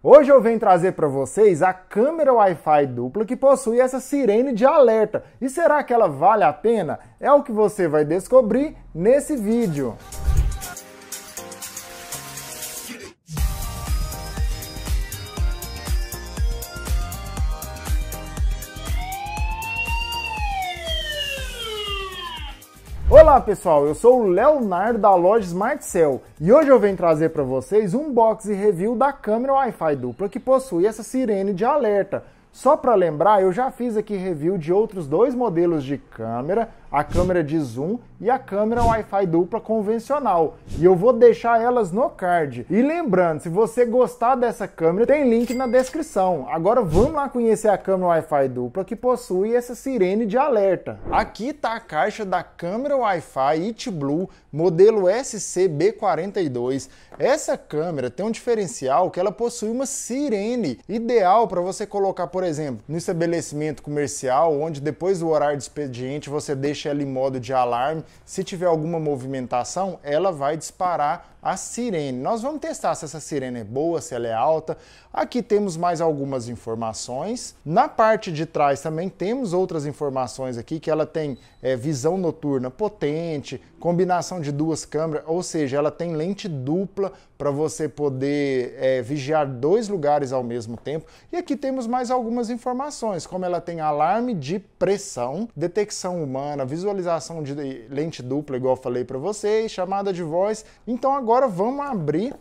Hoje eu venho trazer para vocês a câmera Wi-Fi dupla que possui essa sirene de alerta. E será que ela vale a pena? É o que você vai descobrir nesse vídeo. Olá pessoal, eu sou o Leonardo da loja SmartCell e hoje eu venho trazer para vocês um unboxing e review da câmera Wi-Fi dupla que possui essa sirene de alerta. Só para lembrar, eu já fiz aqui review de outros dois modelos de câmera, a câmera de zoom e a câmera Wi-Fi dupla convencional. E eu vou deixar elas no card. E lembrando, se você gostar dessa câmera, tem link na descrição. Agora vamos lá conhecer a câmera Wi-Fi dupla que possui essa sirene de alerta. Aqui está a caixa da câmera Wi-Fi ItBlue, modelo SC-B42. Essa câmera tem um diferencial que ela possui uma sirene, ideal para você colocar, por exemplo, no estabelecimento comercial, onde depois do horário de expediente você deixa ela em modo de alarme. Se tiver alguma movimentação, ela vai disparar a sirene. Nós vamos testar se essa sirene é boa, se ela é alta. Aqui temos mais algumas informações. Na parte de trás também temos outras informações aqui, que ela tem visão noturna potente, combinação de duas câmeras, ou seja, ela tem lente dupla para você poder vigiar dois lugares ao mesmo tempo. E aqui temos mais algumas informações, como ela tem alarme de pressão, detecção humana, visualização de lente dupla, igual eu falei para vocês, chamada de voz. Então agora vamos abrir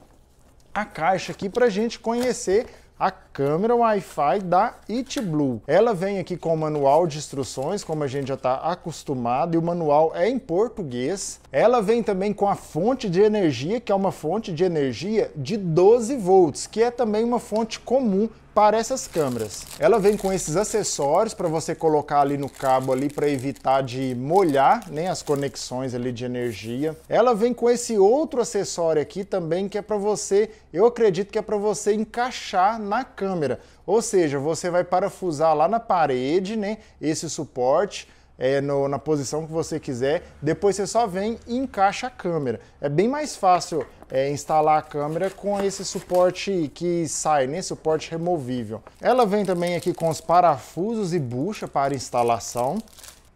a caixa aqui para a gente conhecer a câmera Wi-Fi da ItBlue. Ela vem aqui com o manual de instruções, como a gente já está acostumado, e o manual é em português. Ela vem também com a fonte de energia, que é uma fonte de energia de 12 volts, que é também uma fonte comum para essas câmeras. Ela vem com esses acessórios para você colocar ali no cabo ali para evitar de molhar, né, as conexões ali de energia. Ela vem com esse outro acessório aqui também que é para você, eu acredito que é para você encaixar na câmera. Ou seja, você vai parafusar lá na parede, né, esse suporte na posição que você quiser, depois você só vem e encaixa a câmera. É bem mais fácil instalar a câmera com esse suporte que sai, né? Suporte removível. Ela vem também aqui com os parafusos e bucha para instalação.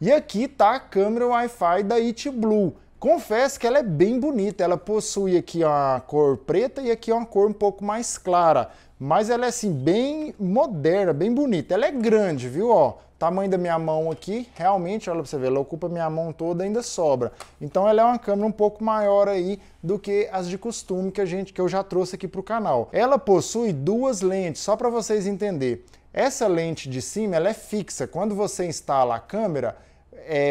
E aqui está a câmera Wi-Fi da ItBlue. Confesso que ela é bem bonita, ela possui aqui uma cor preta e aqui uma cor um pouco mais clara. Mas ela é assim, bem moderna, bem bonita. Ela é grande, viu? Ó, tamanho da minha mão aqui, realmente, olha pra você ver, ela ocupa minha mão toda e ainda sobra. Então ela é uma câmera um pouco maior aí do que as de costume que eu já trouxe aqui pro canal. Ela possui duas lentes, só para vocês entenderem. Essa lente de cima, ela é fixa. Quando você instala a câmera,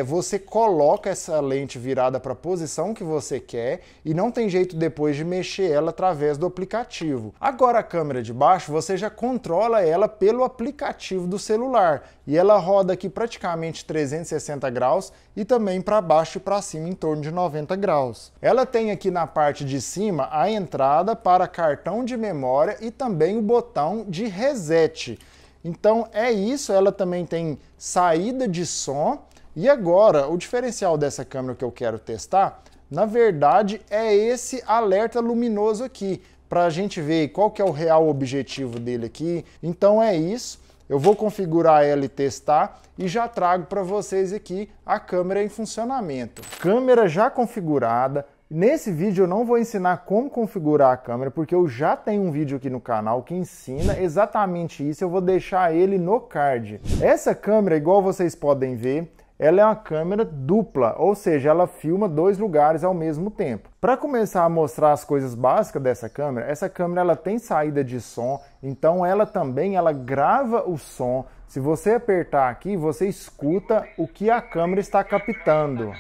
você coloca essa lente virada para a posição que você quer e não tem jeito depois de mexer ela através do aplicativo. Agora a câmera de baixo, você já controla ela pelo aplicativo do celular e ela roda aqui praticamente 360 graus e também para baixo e para cima em torno de 90 graus. Ela tem aqui na parte de cima a entrada para cartão de memória e também o botão de reset. Então é isso, ela também tem saída de som. E agora, o diferencial dessa câmera que eu quero testar, na verdade, é esse alerta luminoso aqui, para a gente ver qual que é o real objetivo dele aqui. Então é isso, eu vou configurar ela e testar e já trago para vocês aqui a câmera em funcionamento. Câmera já configurada. Nesse vídeo eu não vou ensinar como configurar a câmera, porque eu já tenho um vídeo aqui no canal que ensina exatamente isso, eu vou deixar ele no card. Essa câmera, igual vocês podem ver, ela é uma câmera dupla, ou seja, ela filma dois lugares ao mesmo tempo. Para começar a mostrar as coisas básicas dessa câmera, essa câmera ela tem saída de som, então ela também grava o som. Se você apertar aqui, você escuta o que a câmera está captando.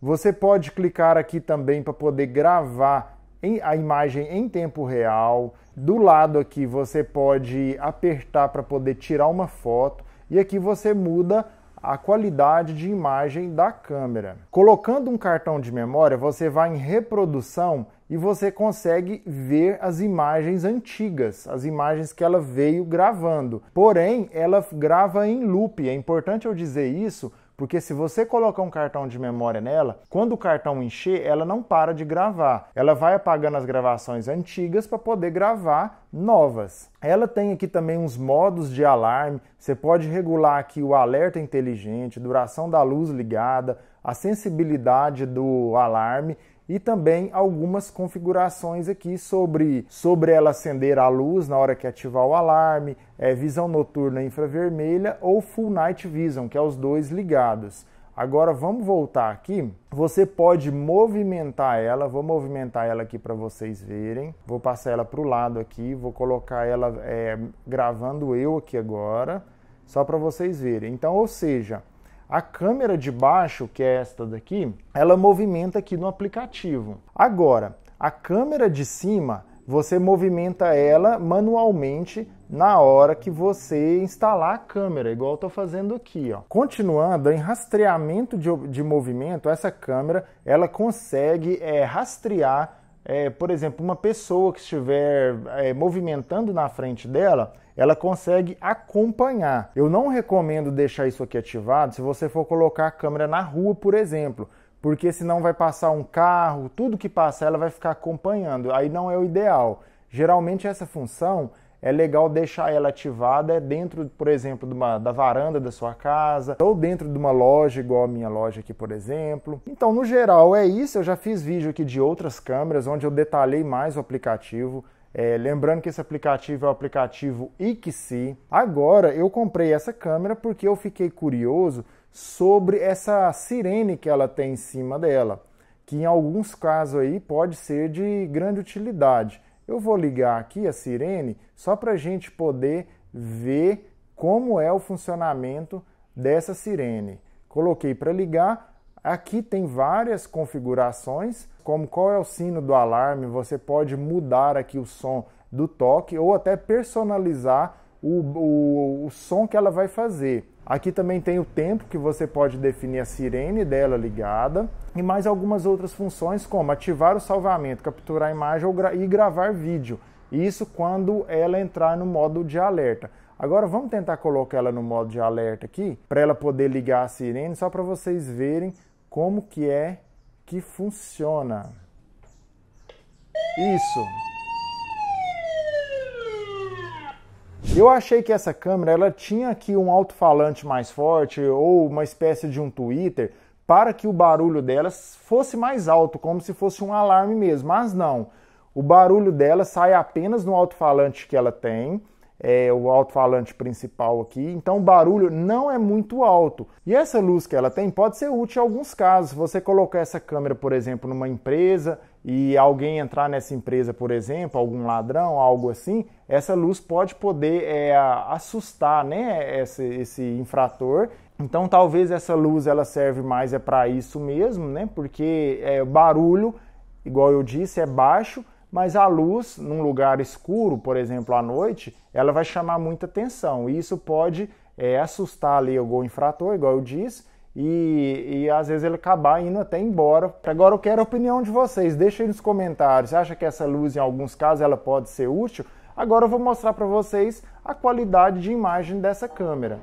Você pode clicar aqui também para poder gravar a imagem em tempo real. Do lado aqui você pode apertar para poder tirar uma foto. E aqui você muda a qualidade de imagem da câmera. Colocando um cartão de memória, você vai em reprodução e você consegue ver as imagens antigas, as imagens que ela veio gravando. Porém, ela grava em loop. É importante eu dizer isso, porque se você colocar um cartão de memória nela, quando o cartão encher, ela não para de gravar. Ela vai apagando as gravações antigas para poder gravar novas. Ela tem aqui também uns modos de alarme, você pode regular aqui o alerta inteligente, duração da luz ligada, a sensibilidade do alarme e também algumas configurações aqui sobre ela acender a luz na hora que ativar o alarme, visão noturna infravermelha ou Full Night Vision, que é os dois ligados. Agora vamos voltar aqui, você pode movimentar ela, vou movimentar ela aqui para vocês verem, vou passar ela para o lado aqui, vou colocar ela gravando eu aqui agora, só para vocês verem. Então, ou seja, a câmera de baixo, que é esta daqui, ela movimenta aqui no aplicativo. Agora, a câmera de cima, você movimenta ela manualmente na hora que você instalar a câmera, igual eu estou fazendo aqui, ó. Continuando, em rastreamento de movimento, essa câmera ela consegue rastrear, por exemplo, uma pessoa que estiver movimentando na frente dela, ela consegue acompanhar. Eu não recomendo deixar isso aqui ativado se você for colocar a câmera na rua, por exemplo, porque senão vai passar um carro, tudo que passar ela vai ficar acompanhando, aí não é o ideal. Geralmente essa função é legal deixar ela ativada dentro, por exemplo, da varanda da sua casa, ou dentro de uma loja, igual a minha loja aqui, por exemplo. Então, no geral, é isso. Eu já fiz vídeo aqui de outras câmeras, onde eu detalhei mais o aplicativo. Lembrando que esse aplicativo é o aplicativo Ixi. Agora, eu comprei essa câmera porque eu fiquei curioso sobre essa sirene que ela tem em cima dela, que em alguns casos aí pode ser de grande utilidade. Eu vou ligar aqui a sirene só para a gente poder ver como é o funcionamento dessa sirene. Coloquei para ligar. Aqui tem várias configurações, como qual é o sino do alarme, você pode mudar aqui o som do toque ou até personalizar o som que ela vai fazer. Aqui também tem o tempo que você pode definir a sirene dela ligada e mais algumas outras funções como ativar o salvamento, capturar a imagem e gravar vídeo. Isso quando ela entrar no modo de alerta. Agora vamos tentar colocar ela no modo de alerta aqui para ela poder ligar a sirene, só para vocês verem como que funciona. Isso. Eu achei que essa câmera ela tinha aqui um alto-falante mais forte ou uma espécie de um tweeter para que o barulho dela fosse mais alto, como se fosse um alarme mesmo, mas não. O barulho dela sai apenas no alto-falante que ela tem, o alto-falante principal aqui, então o barulho não é muito alto. E essa luz que ela tem pode ser útil em alguns casos. Se você colocar essa câmera, por exemplo, numa empresa e alguém entrar nessa empresa, por exemplo, algum ladrão, algo assim, essa luz pode poder assustar, né, esse infrator. Então talvez essa luz ela serve mais para isso mesmo, né, porque o barulho, igual eu disse, é baixo, mas a luz, num lugar escuro, por exemplo, à noite, ela vai chamar muita atenção. E isso pode assustar ali o infrator, igual eu disse, e às vezes ele acabar indo até embora. Agora eu quero a opinião de vocês. Deixa aí nos comentários. Você acha que essa luz, em alguns casos, ela pode ser útil? Agora eu vou mostrar para vocês a qualidade de imagem dessa câmera.